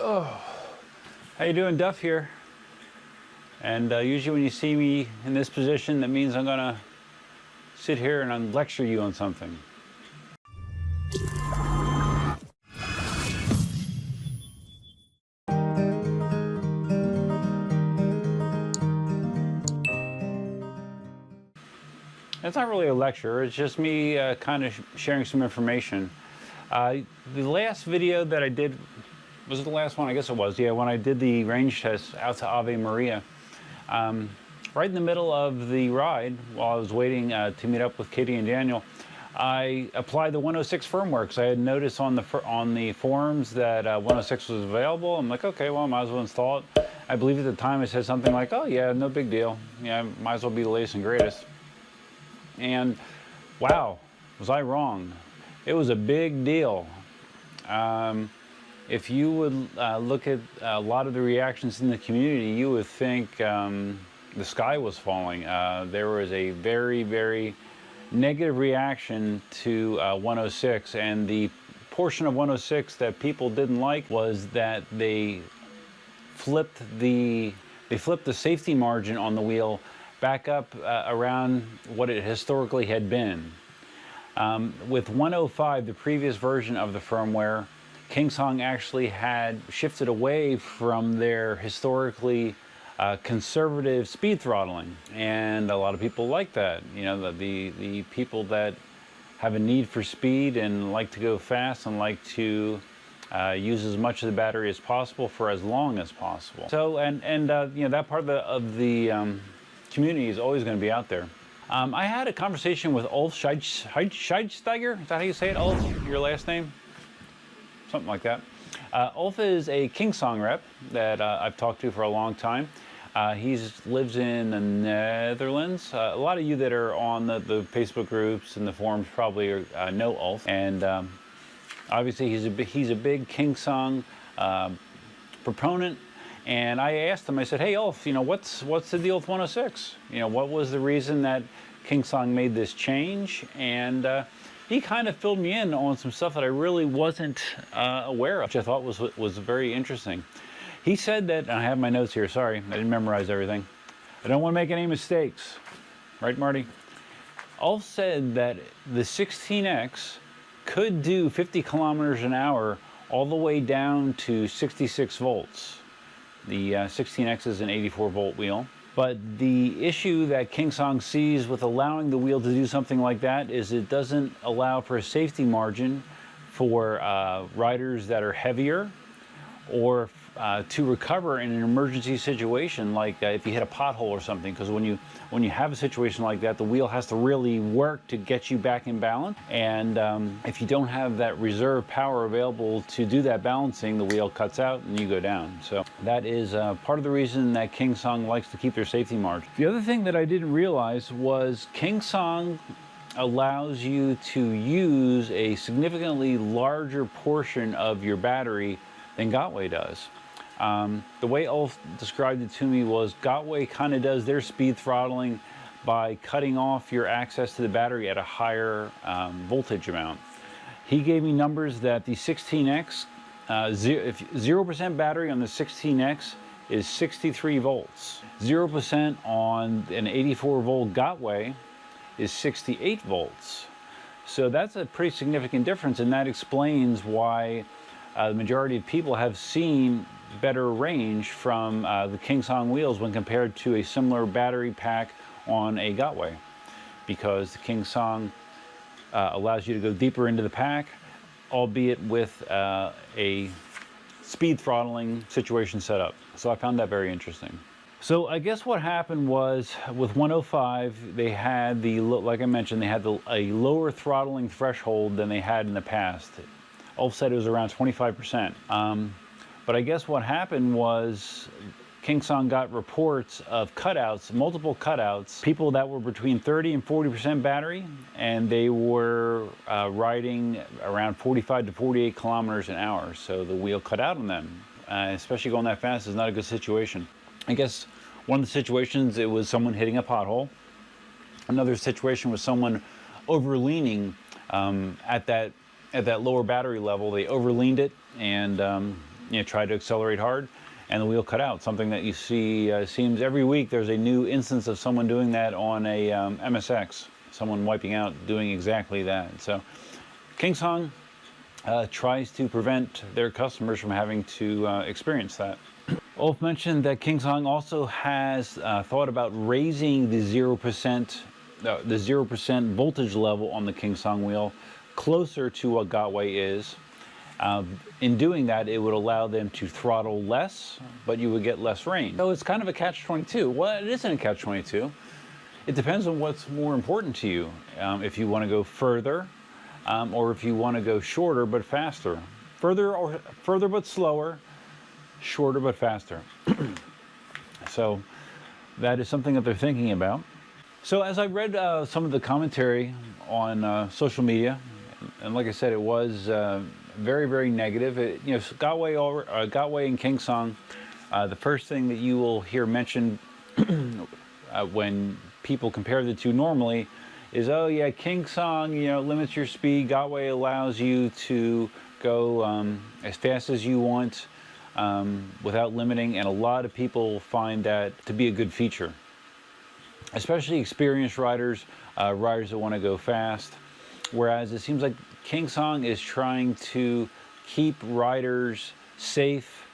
How you doing? Duff here. And usually when you see me in this position, that means I'm gonna sit here and I'm lecture you on something. It's not really a lecture, it's just me kind of sharing some information. The last video that I did, was it the last one? I guess it was, yeah, when I did the range test out to Ave Maria. Right in the middle of the ride, while I was waiting to meet up with Katie and Daniel, I applied the 106 firmware because I had noticed on the forums that 106 was available. I'm like, okay, well, I might as well install it. I believe at the time it said something like, oh yeah, no big deal. Yeah, might as well be the latest and greatest. And wow, was I wrong? It was a big deal. If you would look at a lot of the reactions in the community, you would think the sky was falling. There was a very, very negative reaction to 106, and the portion of 106 that people didn't like was that they flipped the safety margin on the wheel back up around what it historically had been. With 105, the previous version of the firmware, KingSong actually had shifted away from their historically conservative speed throttling, and a lot of people like that. You know, the people that have a need for speed and like to go fast and like to use as much of the battery as possible for as long as possible. So, and you know, that part of the community is always going to be out there. I had a conversation with Ulf Scheidsteiger. Is that how you say it, Ulf? Your last name? Something like that. Ulf is a KingSong rep that I've talked to for a long time. He lives in the Netherlands. A lot of you that are on the Facebook groups and the forums probably know Ulf. And obviously he's a big KingSong proponent. And I asked him, I said, hey Ulf, you know, what's the deal with 106? You know, what was the reason that KingSong made this change? And he kind of filled me in on some stuff that I really wasn't aware of, which I thought was very interesting. He said that, and I have my notes here, sorry, I didn't memorize everything. I don't want to make any mistakes. Right, Marty? Ulf said that the 16X could do 50 kilometers an hour all the way down to 66 volts. The 16X is an 84 volt wheel. But the issue that KingSong sees with allowing the wheel to do something like that is it doesn't allow for a safety margin for riders that are heavier, or to recover in an emergency situation, like if you hit a pothole or something, because when you have a situation like that, the wheel has to really work to get you back in balance, and if you don't have that reserve power available to do that balancing, the wheel cuts out and you go down. So that is part of the reason that KingSong likes to keep their safety margin. The other thing that I didn't realize was KingSong allows you to use a significantly larger portion of your battery than Gotway does. The way Ulf described it to me was Gotway kind of does their speed throttling by cutting off your access to the battery at a higher voltage amount. He gave me numbers that the 16X, if 0% battery on the 16X is 63 volts. 0% on an 84 volt Gotway is 68 volts. So that's a pretty significant difference, and that explains why the majority of people have seen better range from the KingSong wheels when compared to a similar battery pack on a Gotway, because the KingSong allows you to go deeper into the pack, albeit with a speed throttling situation set up. So I found that very interesting. So I guess what happened was with 105, they had like I mentioned, they had a lower throttling threshold than they had in the past. Ulf said it was around 25%. But I guess what happened was KingSong got reports of cutouts, multiple cutouts, people that were between 30 and 40% battery, and they were riding around 45 to 48 kilometers an hour. So the wheel cut out on them, especially going that fast is not a good situation. I guess one of the situations, it was someone hitting a pothole. Another situation was someone overleaning at that lower battery level. They overleaned it, and try to accelerate hard, and the wheel cut out. Something that you see seems every week there's a new instance of someone doing that on a MSX. Someone wiping out, doing exactly that. So KingSong tries to prevent their customers from having to experience that. Ulf mentioned that KingSong also has thought about raising the 0% voltage level on the KingSong wheel closer to what Gotway is. In doing that, it would allow them to throttle less, but you would get less range. So it's kind of a catch-22. Well, it isn't a catch-22. It depends on what's more important to you. If you want to go further, or if you want to go shorter but faster. Further but slower, shorter but faster. So that is something that they're thinking about. So as I read some of the commentary on social media, and like I said, it was very, very negative. Gotway and KingSong, the first thing that you will hear mentioned when people compare the two normally is, oh yeah, KingSong, limits your speed. Gotway allows you to go as fast as you want without limiting, and a lot of people find that to be a good feature, especially experienced riders, riders that want to go fast. Whereas it seems like KingSong is trying to keep riders safe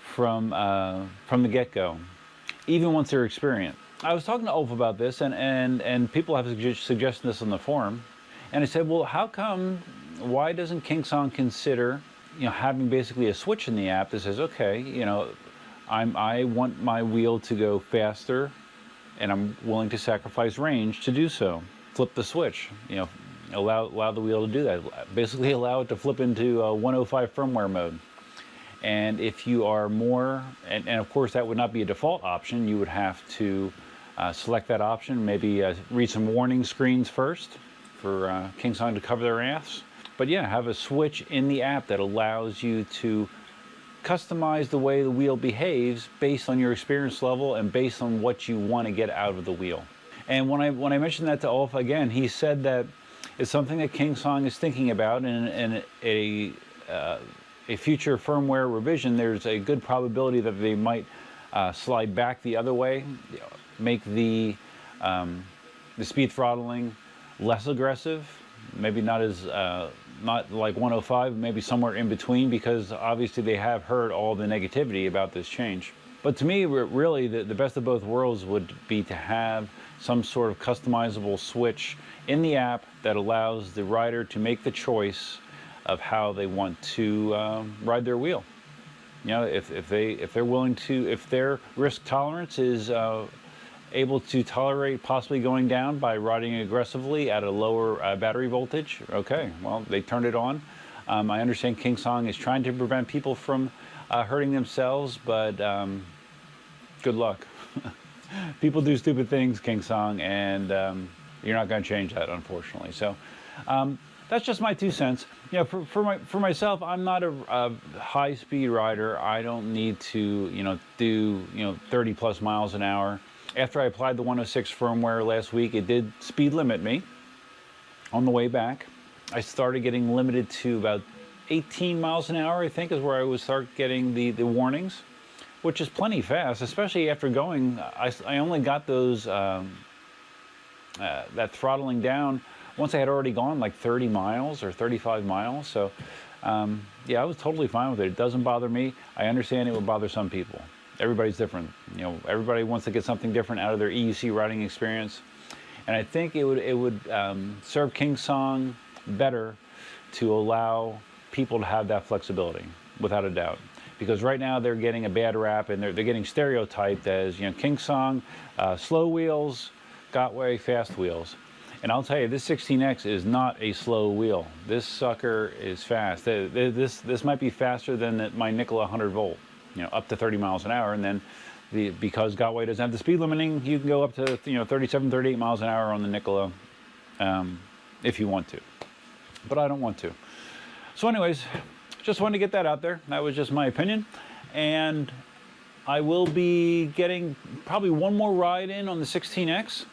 from the get-go, even once they're experienced. I was talking to Ulf about this, and people have suggested this on the forum, and I said, well, why doesn't KingSong consider, having basically a switch in the app that says, okay, I want my wheel to go faster, and I'm willing to sacrifice range to do so. Flip the switch, allow the wheel to do that. Basically allow it to flip into 105 firmware mode. And if you are more, and of course that would not be a default option, you would have to select that option, maybe read some warning screens first for KingSong to cover their ass. But yeah, have a switch in the app that allows you to customize the way the wheel behaves based on your experience level and based on what you want to get out of the wheel. And when I mentioned that to Ulf again, he said that it's something that KingSong is thinking about, and a future firmware revision, there's a good probability that they might slide back the other way, make the speed throttling less aggressive, maybe not like 105, maybe somewhere in between, because obviously they have heard all the negativity about this change. But to me, really, the best of both worlds would be to have some sort of customizable switch in the app that allows the rider to make the choice of how they want to ride their wheel. If they're willing to, if their risk tolerance is able to tolerate possibly going down by riding aggressively at a lower battery voltage, okay, well, they turned it on. I understand KingSong is trying to prevent people from hurting themselves, but good luck. People do stupid things, KingSong, and you're not going to change that, unfortunately. So that's just my 2 cents. For myself, I'm not a high-speed rider. I don't need to, do 30 plus miles an hour. After I applied the 106 firmware last week, it did speed limit me on the way back. I started getting limited to about 18 miles an hour, I think, is where I would start getting the warnings, which is plenty fast, especially after going. I only got those that throttling down once I had already gone like 30 miles or 35 miles. So yeah, I was totally fine with it. It doesn't bother me. I understand it would bother some people. Everybody's different. Everybody wants to get something different out of their EUC riding experience. And I think it would serve KingSong better to allow people to have that flexibility, without a doubt. Because right now they're getting a bad rap, and they're getting stereotyped as, KingSong, slow wheels, Gotway, fast wheels. And I'll tell you, this 16X is not a slow wheel. This sucker is fast. This might be faster than my Nikola 100 volt, up to 30 miles an hour. And then because Gotway doesn't have the speed limiting, you can go up to 37, 38 miles an hour on the Nikola if you want to. But I don't want to. So anyways, just wanted to get that out there. That was just my opinion. And I will be getting probably one more ride in on the 16X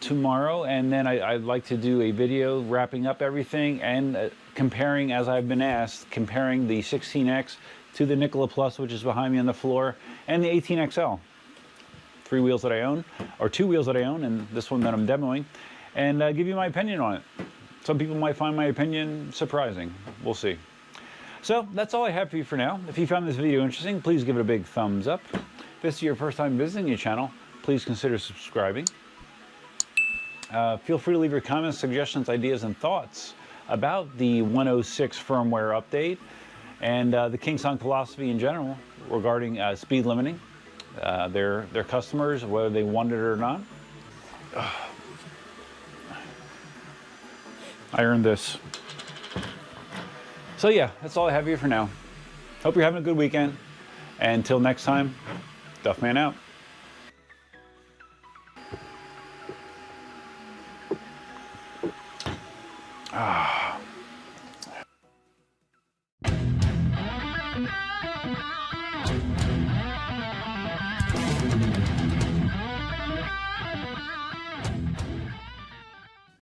tomorrow, and then I'd like to do a video wrapping up everything and comparing, as I've been asked, comparing the 16X to the Nikola Plus, which is behind me on the floor, and the 18XL. 3 wheels that I own, or 2 wheels that I own, and this one that I'm demoing, and give you my opinion on it. Some people might find my opinion surprising. We'll see. So that's all I have for you for now. If you found this video interesting, please give it a big thumbs up. If this is your first time visiting the channel, please consider subscribing. Feel free to leave your comments, suggestions, ideas, and thoughts about the 106 firmware update and the KingSong philosophy in general regarding speed limiting their customers, whether they want it or not. I earned this. So yeah, that's all I have here for now. Hope you're having a good weekend. And until next time, Duffman out.